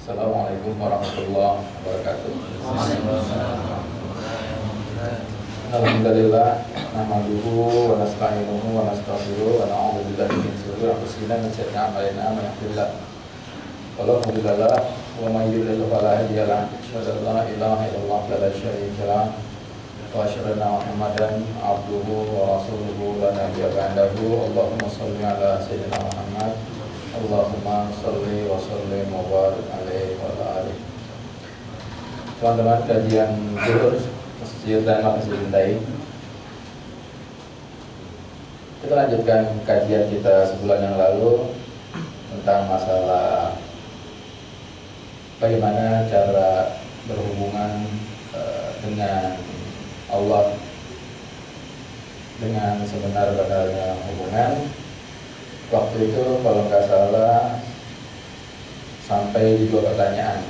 Assalamualaikum warahmatullahi wabarakatuh. Alhamdulillah, nahmaduhu wa nasta'inuhu wa nastaghfiruh wa na'udzu billahi min shururi anfusina wa min sayyiati a'malina may yahdihillahu fala mudilla lahu wa may yudlil fala hadiya lahu. Asyhadu an la ilaha illallah wa la syarika lahu wa asyhadu anna Muhammadan abduhu wa rasuluhu la nabiyya ba'dahu. Allahumma shalli ala sayyidina Muhammad. Allahumma sholli wa sallim wa barik alaihi wa ala alihi. Teman-teman, kajian zuhur Masjid dan Masjid Cintai, kita lanjutkan kajian kita sebulan yang lalu tentang masalah bagaimana cara berhubungan dengan Allah dengan sebenar-benarnya hubungan. Waktu itu kalau nggak salah sampai di 2 pertanyaan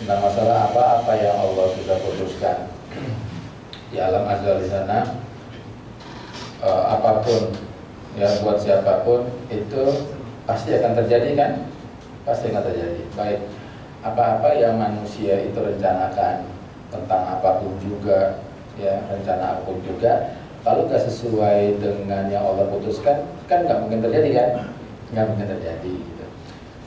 tentang masalah apa yang Allah sudah putuskan di alam azal di sana. Apapun ya, buat siapapun itu pasti akan terjadi kan? Pasti akan terjadi. Baik apa-apa yang manusia itu rencanakan tentang apapun juga ya, rencana apapun juga, kalau nggak sesuai dengan yang Allah putuskan, kan nggak mungkin terjadi kan? Nggak mungkin terjadi gitu.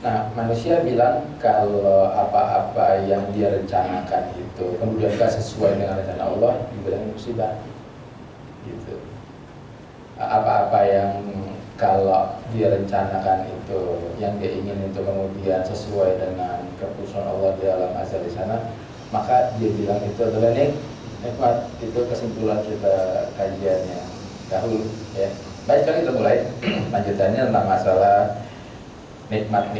Nah, manusia bilang kalau apa-apa yang dia rencanakan itu kemudian nggak sesuai dengan rencana Allah, dibilang musibah gitu. Apa-apa yang kalau dia rencanakan itu, yang dia ingin itu kemudian sesuai dengan keputusan Allah di alam azal di sana, maka dia bilang itu adalah nikmat. Itu kesimpulan kita kajiannya dahulu ya. Baik, sekarang kita mulai lanjutannya tentang masalah nikmat.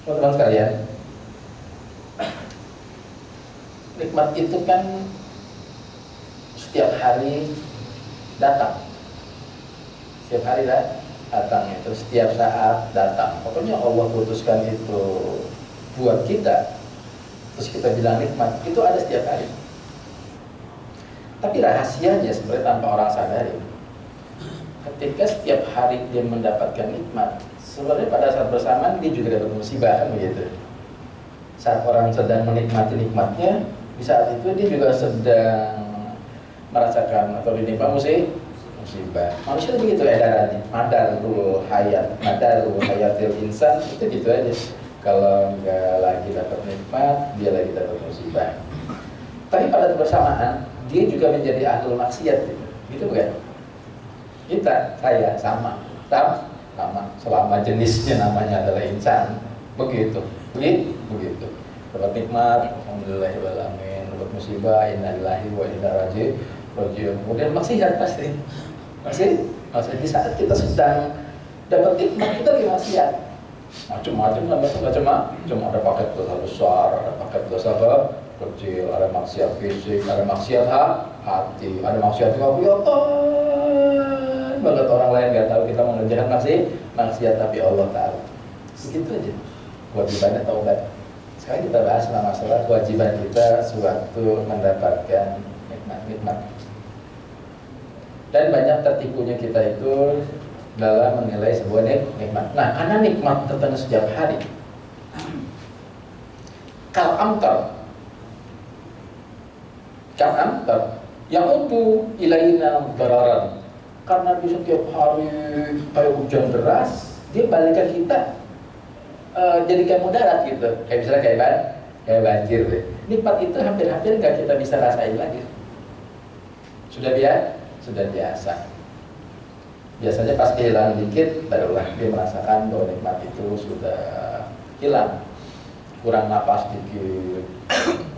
Teman-teman sekalian, nikmat itu kan setiap hari datang. Setiap hari datang itu, setiap saat datang. Pokoknya Allah putuskan itu buat kita, terus kita bilang nikmat, itu ada setiap hari. Tapi rahasianya sebenarnya tanpa orang sadari, ketika setiap hari dia mendapatkan nikmat, sebenarnya pada saat bersamaan dia juga dapat musibah, kan begitu. Saat orang sedang menikmati nikmatnya, di saat itu dia juga sedang merasakan atau dinikmati musibah. Manusia itu begitu edarannya, madarul hayatil insan, itu gitu aja. Kalau nggak lagi dapat nikmat, dia lagi dapat musibah. Tapi pada bersamaan dia juga menjadi ahlul maksiat gitu bukan? Saya sama selama jenisnya namanya adalah insan, begitu. Dapat nikmat, alhamdulillahirobbilalamin. Dapat musibah, innalillahi wa inna ilaihi raji'un. Kemudian maksiat pasti. Maksudnya di saat kita sedang dapat nikmat, kita lagi maksiat. Macam ada paket dosa besar, ada paket dosa kecil, ada maksiat fisik, ada maksiat hati, ada maksiat kegiatan banget, orang lain nggak tahu kita mengerjakan maksiat, tapi Allah tahu. Begitu aja kewajibannya taubat. Sekarang kita bahas masalah kewajiban kita sewaktu mendapatkan nikmat. Dan banyak tertipunya kita itu dalam menilai sebuah nikmat. Nah, karena nikmat datang setiap hari. Kal-amtar yang utuh ilaina dararan. Karena di setiap hari kayak hujan deras, dia balikan kita jadi kayak mudarat gitu. Kayak misalnya kayak banjir deh. Nikmat itu hampir-hampir nggak kita bisa rasain lagi. Sudah biasa. Biasanya pas kehilangan dikit, barulah dia merasakan bahwa nikmat itu sudah hilang. Kurang napas dikit,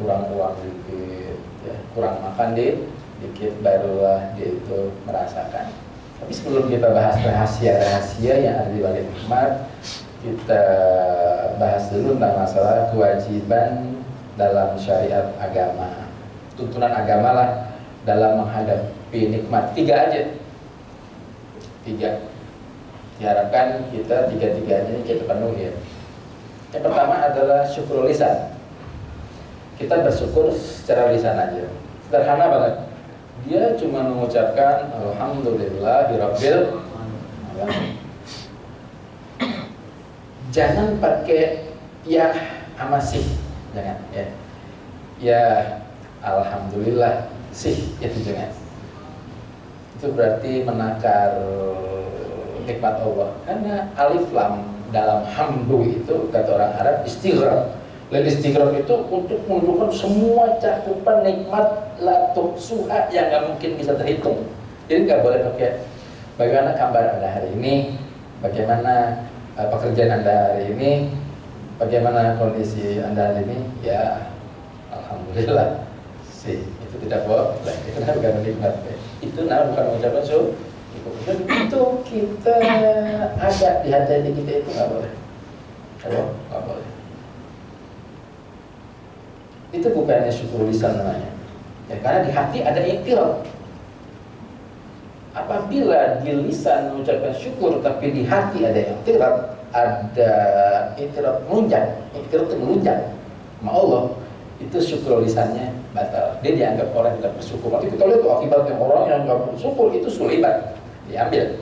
kurang uang dikit, ya, kurang makan dikit, barulah dia itu merasakan. Tapi sebelum kita bahas rahasia-rahasia yang ada di balik nikmat, kita bahas dulu tentang masalah kewajiban dalam syariat agama, tuntunan agama lah dalam menghadapi nikmat. 3 aja. 3. Diharapkan kita 3-3-nya ini kita penuhi ya. Yang pertama adalah syukur lisan. Kita bersyukur secara lisan aja. Sederhana banget. Dia cuma mengucapkan alhamdulillahirabbil alamin. Jangan pakai ya sama sih, jangan ya. Ya alhamdulillah sih, itu jangan. Itu berarti menakar nikmat Allah. Karena alif lam dalam hamdu itu kata orang Arab istighraq. Dan istighraq itu untuk menunjukkan semua cakupan nikmat la tuhsuha yang nggak mungkin bisa terhitung. Jadi nggak boleh pakai bagaimana kabar Anda hari ini, bagaimana pekerjaan Anda hari ini, bagaimana kondisi Anda hari ini. Ya alhamdulillah sih, itu tidak boleh. Itu bukan nikmat. Itu namanya bukan mengucapkan syukur. Dan itu kita ada di hati kita itu nggak boleh. Nggak boleh. Itu bukannya syukur lisan namanya. Ya, karena di hati ada iktiraf. Apabila di lisan mengucapkan syukur tapi di hati ada iktiraf, ada iktiraf melunjak, iktiraf itu melunjak sama Allah, itu syukur lisannya batal. Dia dianggap orang tidak bersyukur. Nanti kita lihat tuh akibatnya orang yang nggak bersyukur itu sulibat, diambil.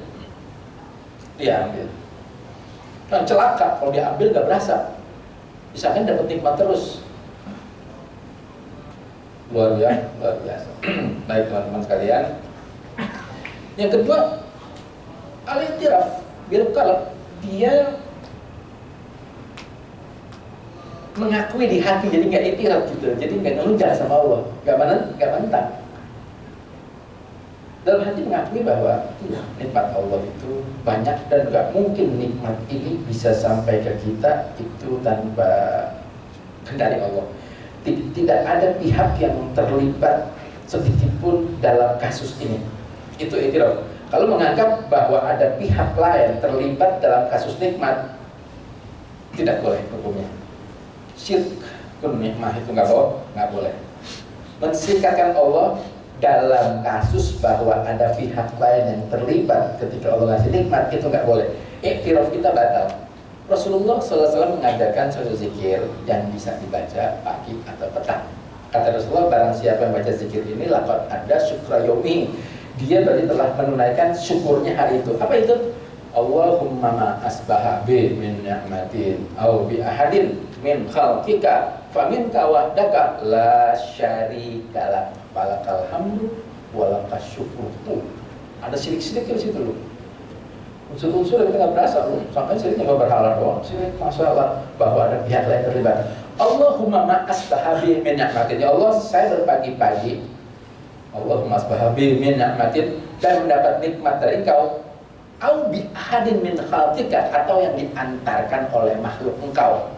Kan celaka kalau diambil nggak berasa. Misalkan dapat nikmat terus. Luar biasa. Baik teman-teman sekalian. Yang kedua, al-i'tiraf bil qalb, dia mengakui di hati, jadi nggak i'tiraf gitu, jadi nggak ngelunjak sama Allah, nggak mentang. Dalam hati mengakui bahwa nikmat Allah itu banyak dan nggak mungkin nikmat ini bisa sampai ke kita itu tanpa kendali Allah. Tidak ada pihak yang terlibat sedikit pun dalam kasus ini. Itu iktiraf. Kalau menganggap bahwa ada pihak lain terlibat dalam kasus nikmat, tidak boleh hukumnya. Syirk kun nikmah itu nggak boleh. Mensikatkan Allah dalam kasus bahwa ada pihak lain yang terlibat ketika Allah ngasih nikmat, itu nggak boleh. Iktiraf kita batal. Rasulullah SAW mengajarkan suatu zikir yang bisa dibaca pagi atau petang. Kata Rasulullah, barang siapa yang baca zikir ini, laqad ada syukra yomi, dia berarti telah menunaikan syukurnya hari itu. Apa itu? Allahumma ma asbaha bi min ni'matin au bi ahadin min khalqika faminka wahdaka la syarika lak falakal hamdu walakas syukur. Ada sirik-sirik di situ loh. Unsur-unsur yang kita nggak berasa loh. Sampai siriknya nggak berhala doang. Sirik masalah bahwa ada pihak lain terlibat. Allahumma ma asbaha bi min ni'matin. Ya Allah, saya berpagi-pagi Allahumma asbaha bi min ni'matin, dan mendapat nikmat dari Engkau, au bi ahadin min khalqika, atau yang diantarkan oleh makhluk Engkau,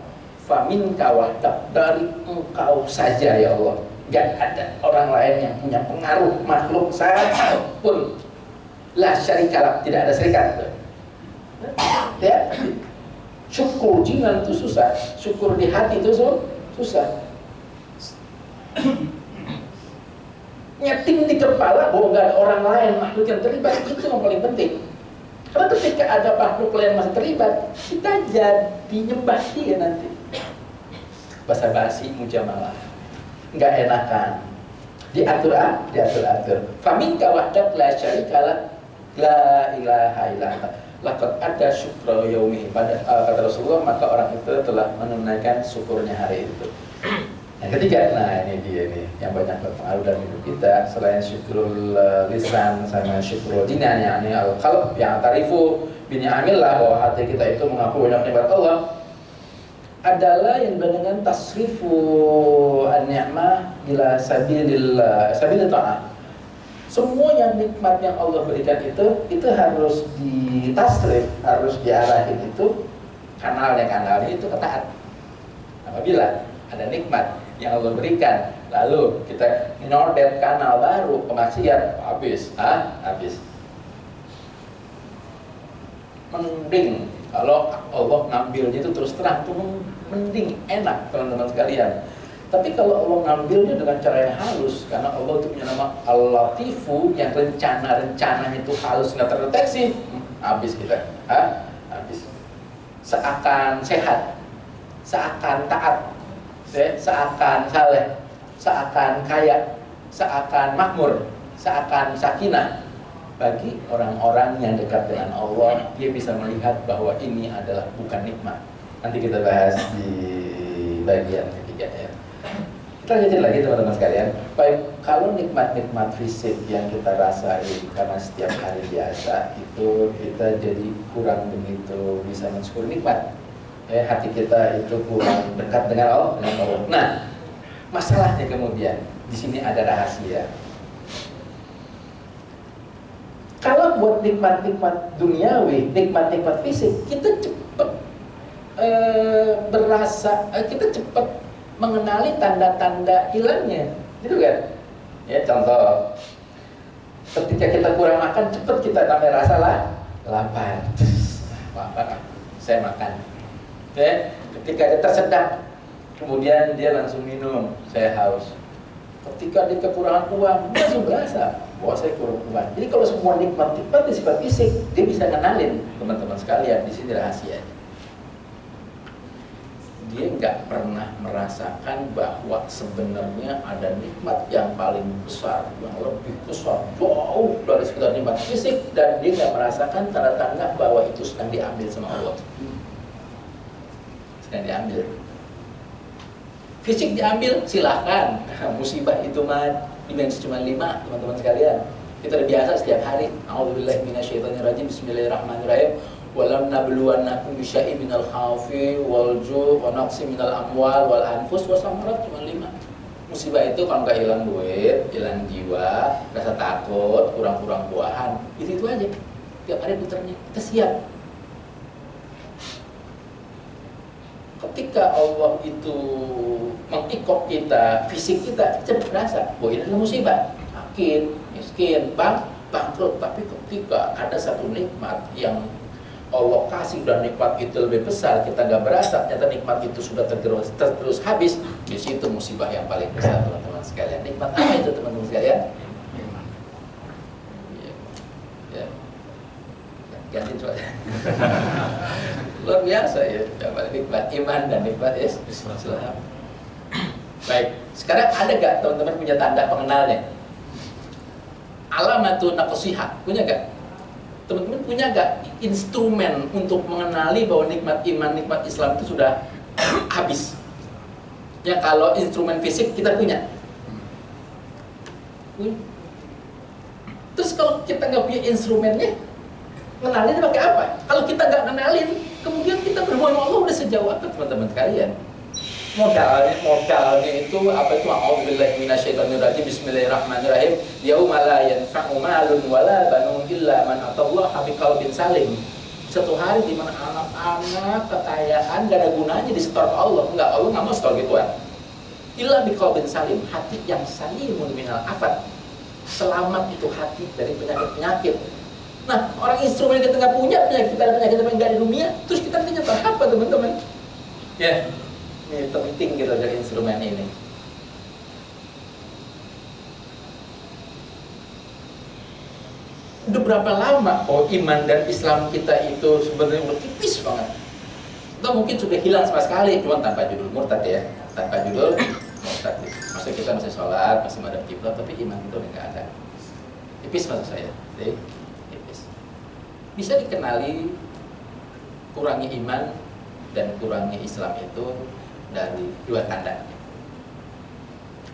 faminka wahdak, dari Engkau saja ya Allah, gak ada orang lain yang punya pengaruh makhluk saya pun, la syarikalah, tidak ada serikat. Ya, syukur jinan itu susah, syukur di hati itu susah. Nyeting di kepala bahwa nggak ada orang lain makhluk yang terlibat, itu yang paling penting. Karena ketika ada makhluk lain masih terlibat, kita jadi nyembah dia nanti. Basa-basi mujamalah, nggak enakan, diatur. Faminka wahdak la syarikalah, la ilaha illallah. Laqad ada syukra yaumi, pada kata Rasulullah, maka orang itu telah menunaikan syukurnya hari itu. Yang ketiga, nah ini dia nih yang banyak berpengaruh dalam hidup kita, selain syukrul lisan sama syukrul jinan, yakni al-qalb yang tarifu bi ni'amillah, bahwa hati kita itu mengaku banyak nikmat Allah, adalah yang dengan tasrifu an-ni'mah ila sabilil ta'ah. Semua yang nikmat yang Allah berikan itu harus ditasrif, harus diarahin itu kanalnya itu ke taat. Apabila ada nikmat yang Allah berikan, lalu kita nyodet kanal baru kemaksiat, habis. Mending kalau Allah ngambilnya itu terus terang, tuh mending, enak teman-teman sekalian. Tapi kalau Allah ngambilnya dengan cara yang halus, karena Allah itu punya nama Al-Latifu, yang rencana-rencananya itu halus, nggak terdeteksi, habis kita, habis. Seakan sehat, seakan taat, seakan saleh, seakan kaya, seakan makmur, seakan sakinah. Bagi orang-orang yang dekat dengan Allah, dia bisa melihat bahwa ini adalah bukan nikmat, Nanti kita bahas di bagian ketiga ya. Kita lanjutin lagi teman-teman sekalian. Baik, kalau nikmat-nikmat fisik yang kita rasain karena setiap hari biasa itu kita jadi kurang begitu bisa mensyukuri nikmat. Hati kita itu kurang dekat dengan Allah. Nah, masalahnya kemudian di sini ada rahasia. Kalau buat nikmat-nikmat duniawi, nikmat-nikmat fisik, kita cepat kita cepat mengenali tanda-tanda hilangnya, gitu kan? Ya, contoh, ketika kita kurang makan, cepat kita namanya rasa lapar. Saya makan. Ya, ketika dia tersedak, kemudian dia langsung minum, saya haus. Ketika dia kekurangan uang, dia langsung berasa bahwa saya kurang uang. Jadi kalau semua nikmat-nikmat di sifat fisik, dia bisa kenalin teman-teman sekalian. Di sini rahasianya. Dia nggak pernah merasakan bahwa sebenarnya ada nikmat yang paling besar, yang lebih besar, jauh dari sekedar nikmat fisik, dan dia nggak merasakan tanda-tanda bahwa itu sedang diambil sama Allah. Sedang diambil. Fisik diambil, silahkan. Musibah itu mah dimensi cuma 5, teman-teman sekalian. Kita udah biasa setiap hari. A'udzubillahi minasyaitonirrajim. Bismillahirrahmanirrahim. Walam nabluwannakum bisyai'in minal khaufi wal ju' wa naqsi minal amwal wal anfus wa samarat, cuma 5. Musibah itu kalau nggak hilang duit, hilang jiwa, rasa takut, kurang-kurang buahan, itu aja. Tiap hari putarnya. Kita siap. Ketika Allah itu mengikop kita, fisik kita berasa bahwa ini adalah musibah, sakit, miskin, bangkrut. Tapi ketika ada satu nikmat yang Allah kasih dan nikmat itu lebih besar, kita nggak berasa, ternyata nikmat itu sudah terus habis. Di situ musibah yang paling besar, teman-teman sekalian. Nikmat apa itu, teman-teman sekalian? Ya. Ganti soalnya. Luar biasa ya, nikmat iman dan nikmat Islam. Baik, sekarang ada gak teman-teman punya tanda pengenalnya? Alamatun naqsiha, punya gak? Teman-teman punya gak instrumen untuk mengenali bahwa nikmat iman, nikmat Islam itu sudah habis? Ya, kalau instrumen fisik kita punya. Terus kalau kita nggak punya instrumennya, ngenalin pakai apa? Kalau kita nggak ngenalin, kemudian kita berhubungan sama Allah udah sejauh apa, teman-teman sekalian? Modalnya itu apa itu? A'udzubillahi minasyaitonirrajim. Bismillahirrahmanirrahim. Yauma la yanfa'u malun wala banun illa man atallaha biqalbin salim. Satu hari di mana anak-anak, kekayaan gak ada gunanya di setor Allah. Enggak, Allah nggak mau setor gituan. Illa biqalbin salim, hati yang salimun minal afat. Selamat itu hati dari penyakit-penyakit. Nah, orang instrumen kita nggak punya, kita ada penyakit yang nggak di dunia, terus kita punya apa, teman-teman? Ya, ini penting kita dari instrumen ini. Udah berapa lama iman dan Islam kita itu sebenarnya udah tipis banget. Atau mungkin sudah hilang sama sekali, cuma tanpa judul murtad ya, tanpa judul murtad. Maksud kita masih sholat, masih madhab kiblat, tapi iman itu udah nggak ada. Tipis maksud saya. Jadi, bisa dikenali kurangnya iman dan kurangnya Islam itu dari 2 tanda.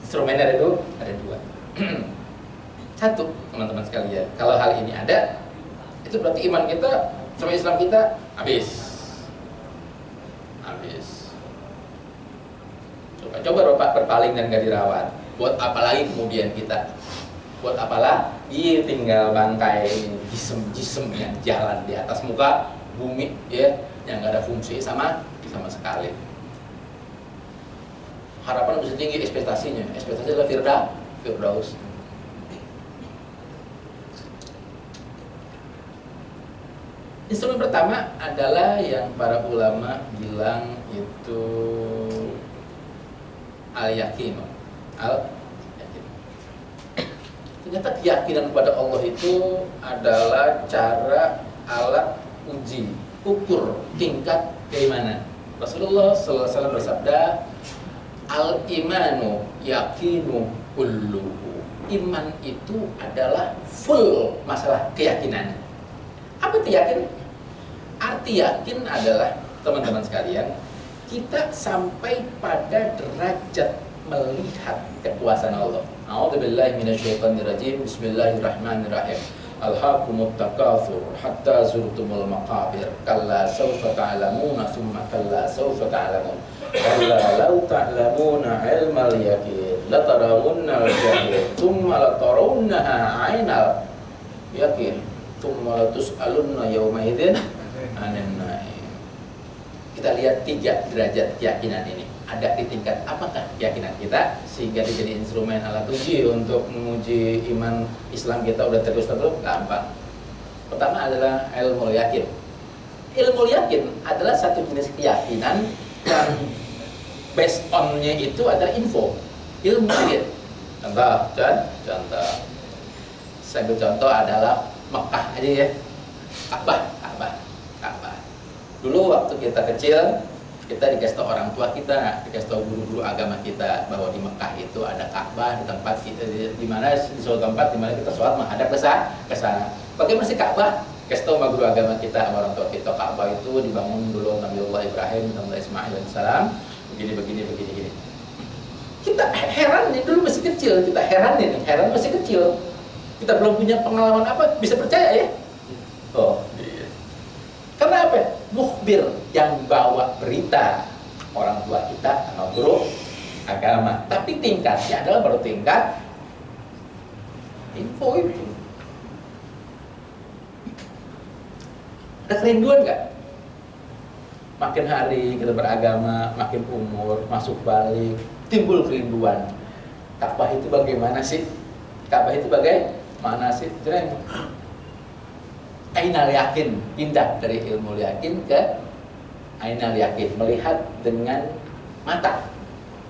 Instrumennya ada 2. Satu, teman-teman sekalian, kalau hal ini ada, itu berarti iman kita sama Islam kita habis. Coba Bapak berpaling dan gak dirawat. Buat apa lagi kemudian kita? Buat apalah? Iya, tinggal bangkai jisem yang jalan di atas muka bumi ya, yang nggak ada fungsi sama sekali. Harapan bisa tinggi, ekspektasinya adalah firdaus. Instrumen pertama adalah yang para ulama bilang itu al-yakin. Ternyata keyakinan kepada Allah itu adalah cara alat uji, ukur tingkat keimanan. Rasulullah SAW bersabda, al-imanu yakinu kulluhu. Iman itu adalah full masalah keyakinan. Apa itu yakin? Arti yakin adalah teman-teman sekalian, kita sampai pada derajat melihat kekuasaan Allah. A'udzubillahi minasyaitonirrajim. Bismillahirrahmanirrahim. Alhaakumut takatsur hatta zurtumul maqabir. Kalla sawfa ta'lamuna tsumma kalla sawfa ta'lamun. Kalla law ta'lamuna 'ilmal yaqin latarawunnal jahim tsumma latarawunnaha 'ainal yaqin tsumma latus'alunna yawma idzin 'anil na'im. Kita lihat 3 derajat keyakinan ini. Ada di tingkat apakah keyakinan kita sehingga jadi instrumen alat uji untuk menguji iman Islam kita udah terus belum? Gampang. Pertama adalah ilmu yakin. Ilmu yakin adalah satu jenis keyakinan yang based on-nya itu adalah info, ilmu yakin. Contoh. Saya contoh adalah Mekah aja ya. Ka'bah. Dulu waktu kita kecil, kita dikasih tahu orang tua kita, dikasih tahu guru-guru agama kita bahwa di Mekah itu ada Ka'bah, di tempat kita di mana di suatu tempat di mana kita sholat menghadap ke sana. Bagaimana sih Ka'bah? Kasih tahu sama guru agama kita, sama orang tua kita, Ka'bah itu dibangun dulu Nabiullah Ibrahim, Nabiullah Ismail dan salam, begini. Kita heran nih, dulu masih kecil, heran masih kecil. Kita belum punya pengalaman apa, bisa percaya ya? Karena apa? Mukhbir yang bawa berita orang tua kita sama guru agama. Tapi tingkatnya adalah baru tingkat info itu. Ada kerinduan nggak? Makin hari kita beragama, makin umur, masuk balik, timbul kerinduan. Ka'bah itu bagaimana sih? Jadi ainal yakin, pindah dari ilmu yakin ke ainal yakin, melihat dengan mata,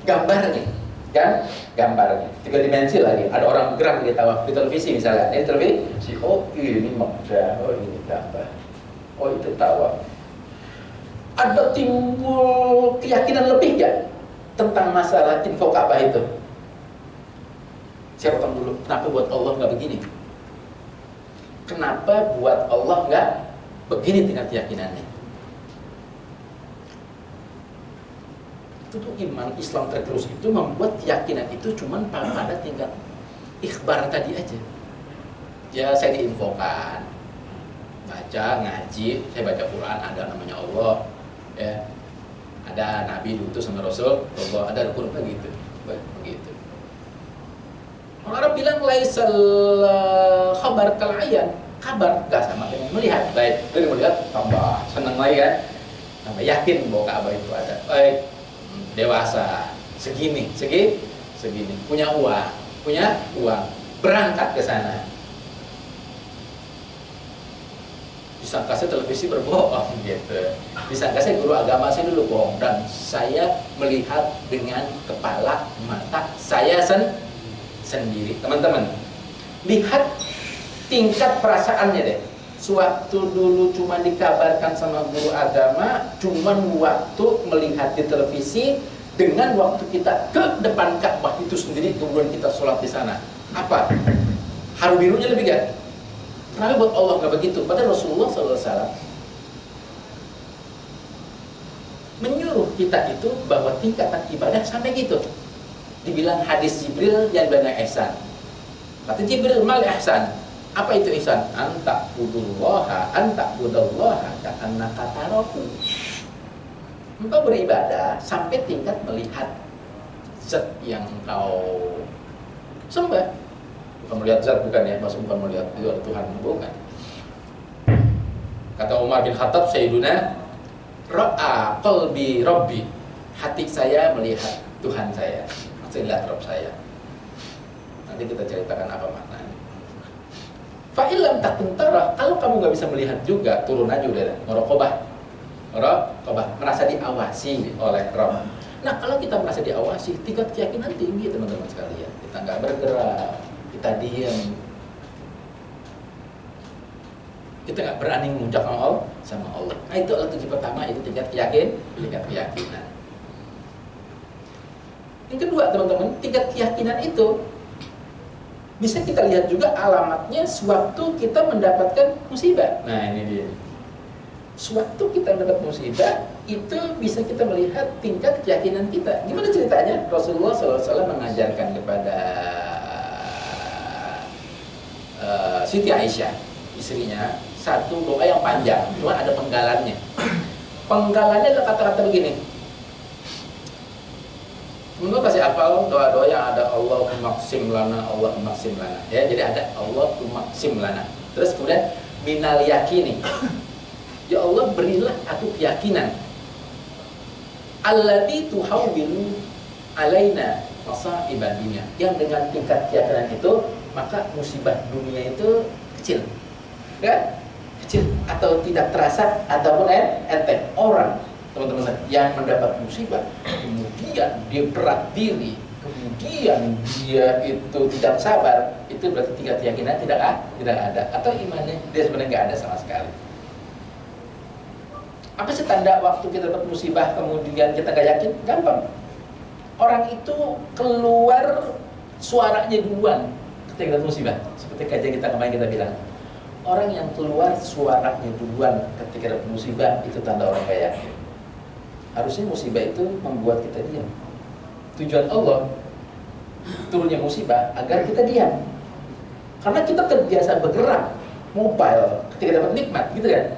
gambarnya, kan? Gambarnya, 3 dimensi lagi. Ada orang bergerak di tawaf di televisi misalnya, ini televisi, oh ini Mekah, oh ini Ka'bah, oh itu tawaf. Ada timbul keyakinan lebih ya tentang masalah info Ka'bah itu. Saya potong dulu, kenapa buat Allah nggak begini? Kenapa buat Allah nggak begini tingkat keyakinannya? Itu tuh iman Islam tergerus itu membuat keyakinan itu cuman pada tingkat ikhbar tadi aja. Ya saya diinfokan, baca ngaji, saya baca Quran, ada namanya Allah, ya, ada Nabi diutus sama Rasul, Allah ada rukun begitu. Orang Arab bilang laisal khabar kal ayan, kabar gak sama dengan melihat. Baik, dari melihat tambah senang lagi kan, tambah yakin bahwa Ka'bah itu ada. Baik, dewasa, segini, punya uang, berangkat ke sana. Disangka saya televisi berbohong gitu. Disangka saya guru agama saya dulu bohong, dan saya melihat dengan kepala mata saya sendiri. Teman-teman, lihat tingkat perasaannya deh. Sewaktu dulu cuma dikabarkan sama guru agama, cuman waktu melihat di televisi, dengan waktu kita ke depan Ka'bah itu sendiri, kemudian kita sholat di sana. Apa? Haru birunya lebih gak? Kenapa buat Allah nggak begitu? Padahal Rasulullah SAW menyuruh kita itu bahwa tingkatan ibadah sampai gitu. Dibilang hadis Jibril yang banyak ihsan. Kata Jibril, mal ihsan. Apa itu ihsan? Anta budallaha ka'annaka tarahu. Engkau beribadah sampai tingkat melihat zat yang engkau sembah. Bukan melihat zat, bukan ya, maksud bukan melihat itu ada Tuhan, bukan. Kata Umar bin Khattab, Sayyiduna, ra'a qalbi rabbi, hati saya melihat Tuhan saya. Lihat Rob saya. Nanti kita ceritakan apa maknanya. Fa'ilam takun tarah, kalau kamu nggak bisa melihat juga, turun aja udah. Muraqabah, merasa diawasi oleh Rob. Nah, kalau kita merasa diawasi, tingkat keyakinan tinggi teman-teman sekalian. Kita nggak bergerak, kita diam, kita nggak berani mengucap sama Allah. Nah, itu alat uji pertama, itu tingkat keyakinan. Yang kedua teman-teman, tingkat keyakinan itu bisa kita lihat juga alamatnya sewaktu kita mendapatkan musibah. Nah ini dia. Sewaktu kita mendapat musibah, itu bisa kita melihat tingkat keyakinan kita. Gimana ceritanya? Rasulullah SAW mengajarkan kepada Siti Aisyah, istrinya, satu doa yang panjang, cuma ada penggalannya. Penggalannya adalah kata-kata begini. Menurut kasih hafal doa-doa yang ada Allahumma qsim lana, Allahumma qsim lana. Ya, jadi ada Allahumma qsim lana. Terus kemudian minal yakini. Ya Allah, berilah aku keyakinan. Alladzi tuhawwilu alaina masaiban dunia. Yang dengan tingkat keyakinan itu, maka musibah dunia itu kecil. Ya? Kecil atau tidak terasa ataupun enteng. Orang, teman-teman yang mendapat musibah, kemudian dia berat diri, kemudian dia itu tidak sabar, itu berarti tingkat keyakinan tidak ada, atau imannya dia sebenarnya nggak ada sama sekali. Apa sih tanda waktu kita dapat musibah kemudian kita gak yakin? Gampang. Orang itu keluar suaranya duluan ketika dapat musibah. Seperti kajian kita kemarin kita bilang, orang yang keluar suaranya duluan ketika dapat musibah itu tanda orang gak yakin. Harusnya musibah itu membuat kita diam. Tujuan Allah turunnya musibah agar kita diam. Karena kita terbiasa bergerak mobile ketika dapat nikmat, gitu kan?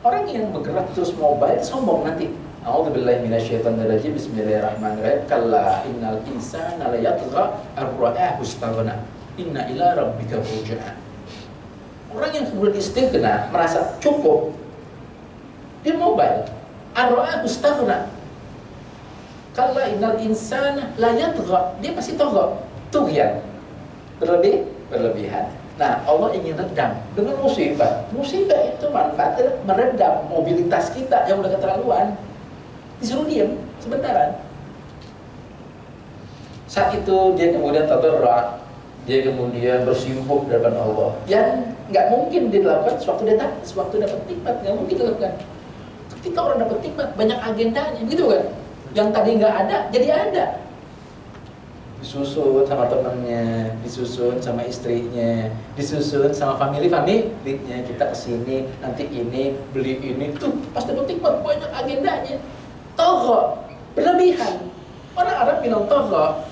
Orang yang bergerak terus mobile sombong nanti. A'udzubillahi minasyaitonirrajim. Bismillahirrahmanirrahim. Kalla innal insana la yatgha ar-ra'ahu istaghna. Inna ila rabbika ruj'a. Orang yang kemudian istighna, merasa cukup, dia mobile. Ar-ra'ahu istaghna. Kalla innal insana la yatgha. Dia pasti togha, tughyan. Berlebihan. Nah, Allah ingin redam dengan musibah. Musibah itu manfaatnya meredam mobilitas kita yang udah keterlaluan. Disuruh diam sebentaran. Saat itu dia kemudian tadarra, dia kemudian bersimpuh di hadapan Allah. Yang nggak mungkin dilakukan sewaktu dapat nikmat, nggak mungkin dilakukan. Ketika orang dapat nikmat banyak agendanya, gitu kan? Yang tadi nggak ada jadi ada. Disusun sama temannya, disusun sama istrinya, disusun sama familinya, kita kesini, nanti ini, beli ini, tuh pas dapat nikmat banyak agendanya. Togha, berlebihan. Orang Arab bilang togha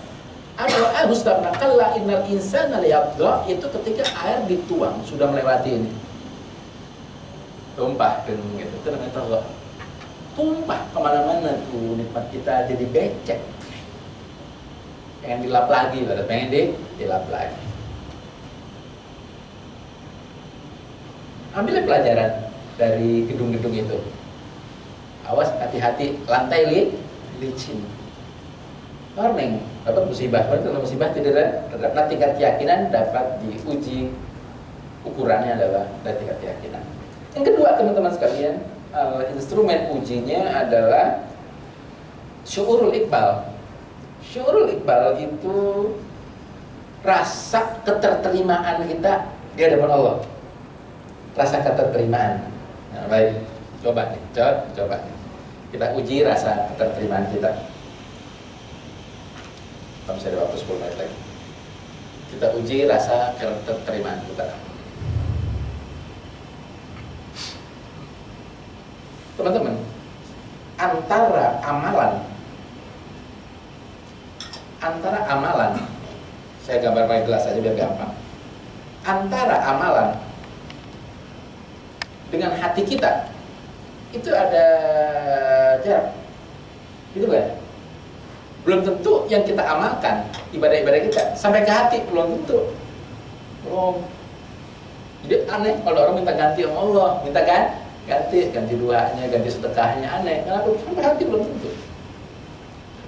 adalah agustana kalla innal insana liyatgha, itu ketika air dituang sudah melewati ini, tumpah gitu, itu namanya togha. Tumpah kemana-mana tuh nikmat kita jadi becek. Pengen dilap lagi, pengen dilap lagi. Ambil pelajaran dari gedung-gedung itu. Awas, hati-hati, lantai licin. Warning, dapat musibah. Kalau musibah tidak ada. Nah, tingkat keyakinan dapat diuji. Ukurannya adalah dari tingkat keyakinan. Yang kedua, teman-teman sekalian, instrumen ujinya adalah syu'urul iqbal. Syu'urul iqbal itu rasa keterterimaan kita di hadapan Allah. Rasa keterterimaan. Nah, baik, coba nih, coba nih. Kita uji rasa keterterimaan kita. Kalau bisa ada waktu 10 menit lagi. Kita uji rasa keterterimaan kita. Teman-teman, antara amalan, saya gambar pakai gelas aja biar gampang. Antara amalan dengan hati kita itu ada jarak, gitu kan? Belum tentu yang kita amalkan ibadah-ibadah kita sampai ke hati, belum tentu. Belum. Jadi aneh kalau orang minta ganti sama Allah, minta ganti duanya, ganti sedekahnya, aneh. Kenapa? Sampai hati belum tentu.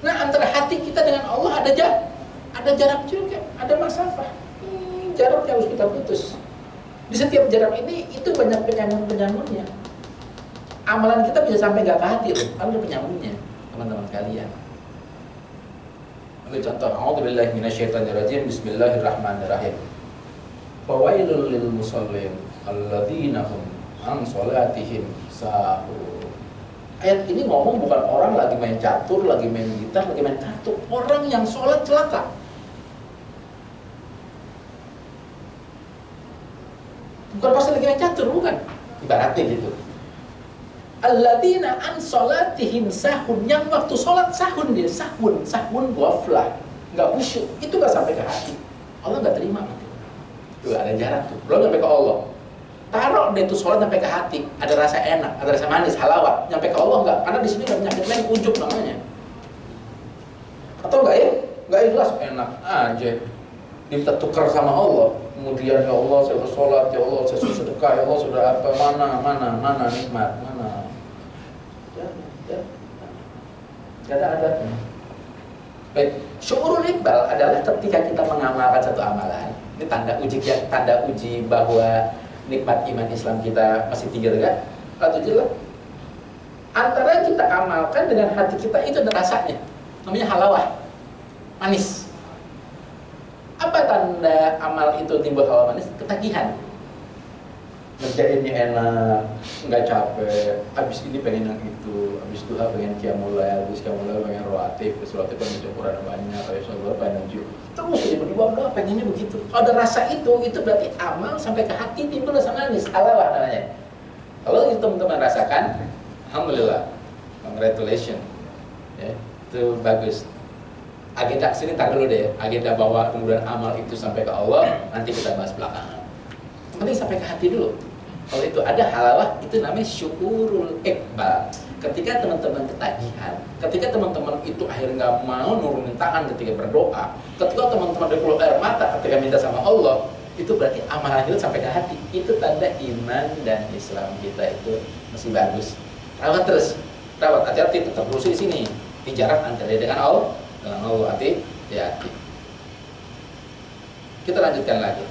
Nah, antara hati kita dengan Allah ada jarak juga, ada masafah. Jaraknya harus kita putus. Di setiap jarak ini itu banyak penyambung-penyambungnya. Amalan kita bisa sampai nggak ke hati loh, ada penyambungnya, teman-teman sekalian. Ambil contoh, a'udzubillahi minasyaitonirrajim, bismillahirrahmanirrahim. Fawailul lil musallin alladzina hum an sholatihim sahun. Ayat ini ngomong bukan orang lagi main catur, lagi main gitar, lagi main kartu. Orang yang sholat celaka. Bukan pas lagi main catur, bukan. Ibaratnya gitu. alladzina an sholatihim sahun, yang waktu sholat sahun dia, sahun ghaflah, nggak khusyuk, itu nggak sampai ke hati, Allah nggak terima itu. Tuh ada jarak tuh, belum sampai ke Allah. Taruh deh tuh sholat sampai ke hati, ada rasa enak, ada rasa manis, halawat, nyampe ke Allah nggak? Karena di sini ada penyakit lain, ujub namanya. Atau nggak ya? Nggak ikhlas, enak aja. Kita tukar sama Allah, kemudian ya Allah saya bersolat, ya Allah saya sudah sedekah, ya Allah sudah apa, mana nikmat, mana ya. Gak ada adatnya. Baik, syukurul iqbal adalah ketika kita mengamalkan satu amalan. Ini tanda uji bahwa nikmat iman Islam kita masih tinggi enggak? Atau jelas? Antara kita amalkan dengan hati kita itu ada rasanya, namanya halawah, manis. Apa tanda amal itu timbul hawa manis? Ketagihan. Ngerjainnya enak, nggak capek. Habis ini pengen yang itu, habis duha pengen qiyamul lail, habis qiyamul lail pengen roatif, habis roatif pengen Quran banyak, habis sholat pengen jujur. Terus jadi berdua pengennya begitu. Kalau ada rasa itu berarti amal sampai ke hati timbul rasa manis. Halawah namanya. Kalau itu teman-teman rasakan, alhamdulillah, congratulations, ya, itu bagus. Agenda sini tar dulu deh, agenda bawa kemudian amal itu sampai ke Allah nanti kita bahas belakangan. Penting sampai ke hati dulu. Kalau itu ada halawah, itu namanya syukurul iqbal. Ketika teman-teman ketagihan, ketika teman-teman itu akhirnya nggak mau nurunin tangan ketika berdoa, ketika teman-teman berkeluar air mata ketika minta sama Allah, itu berarti amalan itu sampai ke hati. Itu tanda iman dan Islam kita itu masih bagus. Rawat terus, rawat, hati-hati, tetap berusaha di sini. Di jarak antara dengan Allah. Dengan Allah hati. Kita lanjutkan lagi.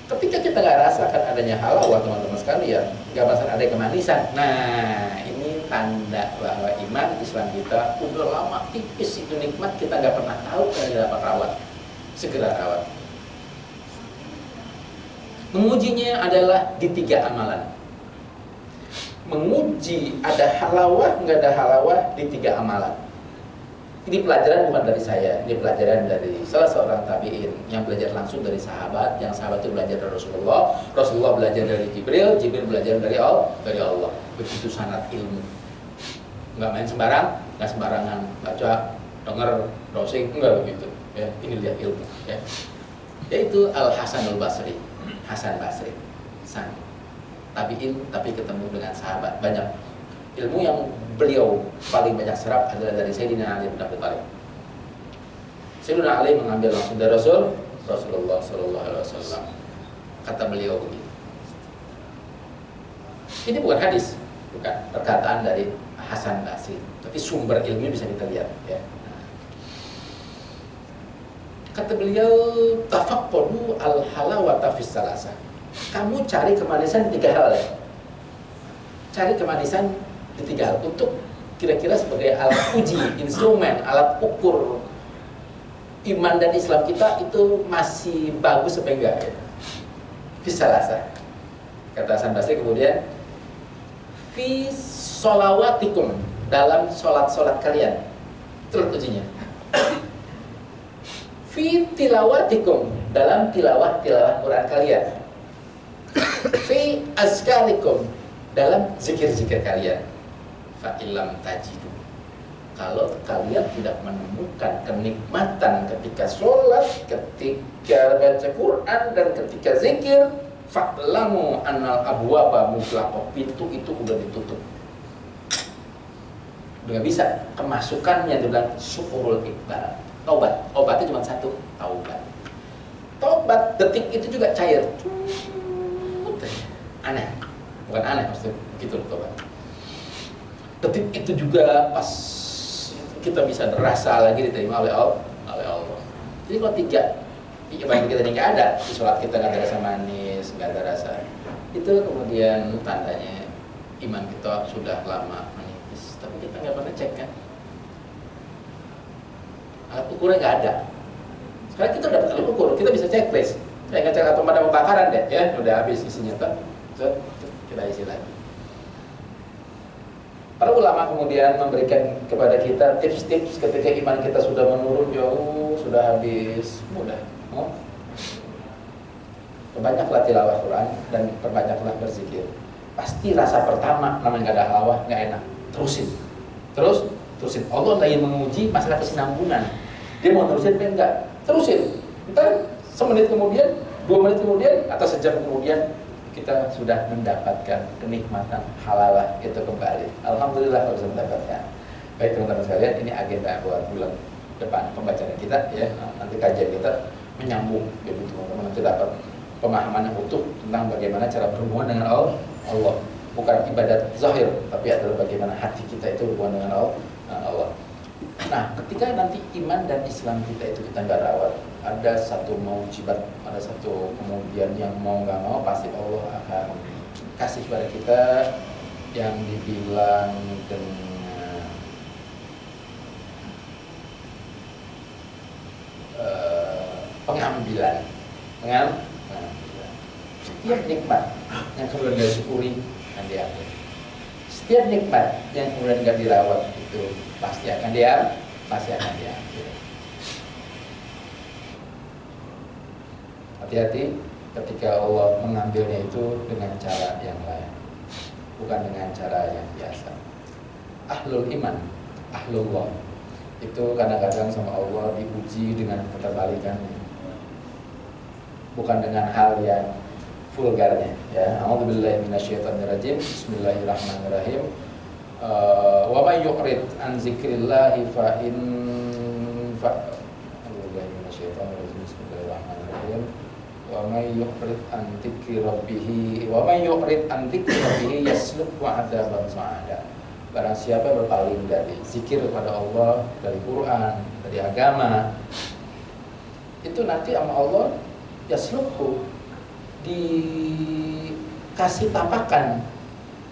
Ketika kita nggak rasakan adanya halawah teman-teman sekalian, nggak merasakan ada kemanisan. Nah, ini tanda bahwa iman Islam kita udah lama tipis, itu nikmat kita nggak pernah tahu kalau dapat rawat. Segera rawat. Mengujinya adalah di 3 amalan. Menguji ada halawah nggak ada halawah di 3 amalan. Ini pelajaran bukan dari saya, ini pelajaran dari salah seorang tabi'in yang belajar langsung dari sahabat, yang sahabat itu belajar dari Rasulullah, Rasulullah belajar dari Jibril, Jibril belajar dari Allah. Begitu sanad ilmu. Nggak main sembarang, nggak sembarangan baca, dengar, browsing, enggak begitu. Ya, ini lihat ilmu. Ya. Yaitu Al Hasanul Basri, Hasan Basri, sang tabi'in tapi ketemu dengan sahabat banyak. Ilmu yang beliau paling banyak serap adalah dari Sayyidina Ali bin Abi Thalib. Sayyidina Ali mengambil langsung dari Rasulullah Sallallahu Alaihi Wasallam. Kata beliau begini. Ini bukan hadis, bukan perkataan dari Hasan Basri, tapi sumber ilmu bisa kita lihat. Ya. Kata beliau, tafaqqadu al halawata fis salasa. Kamu cari kemanisan di 3 hal ya. Cari kemanisan di 3 hal untuk kira-kira sebagai alat uji, instrumen, alat ukur iman dan Islam kita itu masih bagus apa enggak ya? Bisa rasa. Kata Hasan Basri kemudian fi sholawatikum, dalam sholat-sholat kalian. Itu ujinya. Fi tilawatikum, dalam tilawah Quran kalian. Fi azkarikum, dalam zikir-zikir kalian. Fa'ilam tajidu, kalau kalian tidak menemukan kenikmatan ketika sholat, ketika baca Quran dan ketika zikir, fa'lamu annal abwaba mughlaqah, pintu itu udah ditutup, udah gak bisa. Kemasukannya dibilang syukurul iqbal, taubat. Obatnya cuma satu, taubat. Taubat detik itu juga cair. Aneh, bukan aneh maksudnya begitu taubat. Detik itu juga pas kita bisa merasa lagi diterima oleh Allah. Jadi kalau 3 bagi kita ini nggak ada, di sholat kita nggak ada rasa manis, nggak ada rasa, itu kemudian tandanya iman kita sudah lama menipis. Tapi kita nggak pernah cek kan, alat ukurnya nggak ada. Sekarang kita dapat alat ukur, kita bisa checklist. Saya ngecek atau pemadam kebakaran deh, ya udah habis isinya tuh, kita isi lagi. Para ulama kemudian memberikan kepada kita tips-tips ketika iman kita sudah menurun jauh, sudah habis, mudah. Perbanyaklah tilawah Quran dan perbanyaklah berzikir. pasti rasa pertama namanya nggak ada halawah, nggak enak. Terusin. Allah lagi menguji masalah kesinambungan. Dia mau terusin apa enggak? Terusin. Ntar semenit kemudian, 2 menit kemudian, atau sejam kemudian kita sudah mendapatkan kenikmatan halalah itu kembali. Alhamdulillah kalau bisa mendapatkan. Baik teman-teman sekalian, ini agenda buat bulan depan pembacaan kita ya. Nanti kajian kita menyambung, jadi teman-teman nanti dapat pemahaman yang utuh tentang bagaimana cara berhubungan dengan Allah. Bukan ibadat zahir, tapi adalah bagaimana hati kita itu berhubungan dengan Allah. Nah, ketika nanti iman dan Islam kita itu kita nggak rawat, ada satu maujibat, ada satu kemudian yang mau nggak mau pasti Allah akan kasih kepada kita yang dibilang dengan pengambilan. Setiap nikmat yang kemudian nggak disyukuri akan diambil. Setiap nikmat yang kemudian nggak dirawat itu pasti akan diambil. Hati-hati ketika Allah mengambilnya itu dengan cara yang lain, bukan dengan cara yang biasa. Ahlul iman, ahlullah itu kadang-kadang sama Allah diuji dengan keterbalikannya, bukan dengan hal yang vulgarnya ya. A'udzubillahi minasyaitonirrajim. Bismillahirrahmanirrahim. Wa may yu'rid an dzikrillahi fa a'udzubillahi minasyaitonirrajim. Bismillahirrahmanirrahim. Wa may yu'rid an dzikri rabbih yaslukhu 'adaban sa'ada. Barang siapa berpaling dari zikir kepada Allah, dari Quran, dari agama, itu nanti sama Allah yaslukhu, dikasih tapakan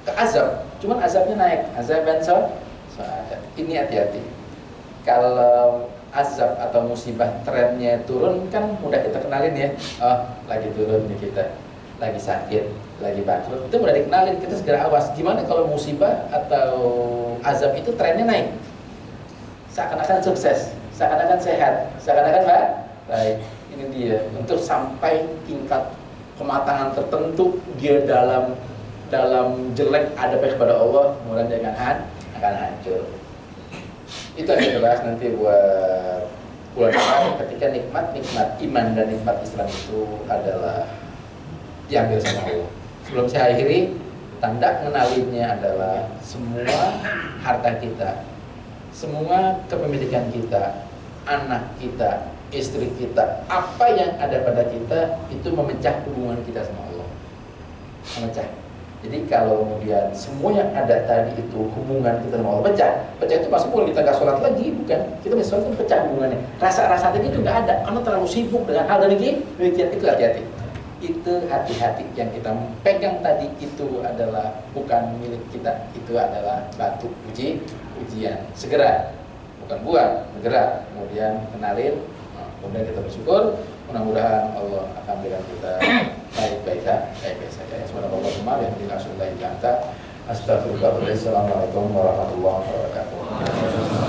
ke azab, cuman azabnya naik, azab dan sa'ada. Ini hati-hati. Kalau azab atau musibah trennya turun kan mudah kita kenalin ya. Oh, lagi turun nih kita, lagi sakit, lagi bangkrut, itu mudah dikenalin, kita segera awas. Gimana kalau musibah atau azab itu trennya naik, seakan-akan sukses, seakan-akan sehat, seakan-akan baik. Ini dia, untuk sampai tingkat kematangan tertentu dia dalam jelek adabnya kepada Allah, kemudian dia akan hancur. Itu yang kita bahas nanti buat bulan depan, ketika nikmat iman dan nikmat Islam itu adalah diambil sama Allah. Sebelum saya akhiri, tanda mengenalinya adalah semua harta kita, semua kepemilikan kita, anak kita, istri kita, apa yang ada pada kita itu memecah hubungan kita sama Allah, memecah. Jadi kalau kemudian semua yang ada tadi itu hubungan kita sama Allah pecah itu masuk pun kita nggak sholat lagi, bukan? Kita nggak sholat itu pecah hubungannya. Rasa tadi itu nggak ada karena terlalu sibuk dengan hal demikian. Itu hati-hati. Itu hati-hati, yang kita pegang tadi itu adalah bukan milik kita, itu adalah batu ujian. Segera, bukan buang, segera. Kemudian kenalin. Kemudian kita bersyukur, mudah-mudahan Allah akan berikan kita baik-baik saja. Subhanallah yang Assalamualaikum warahmatullahi wabarakatuh.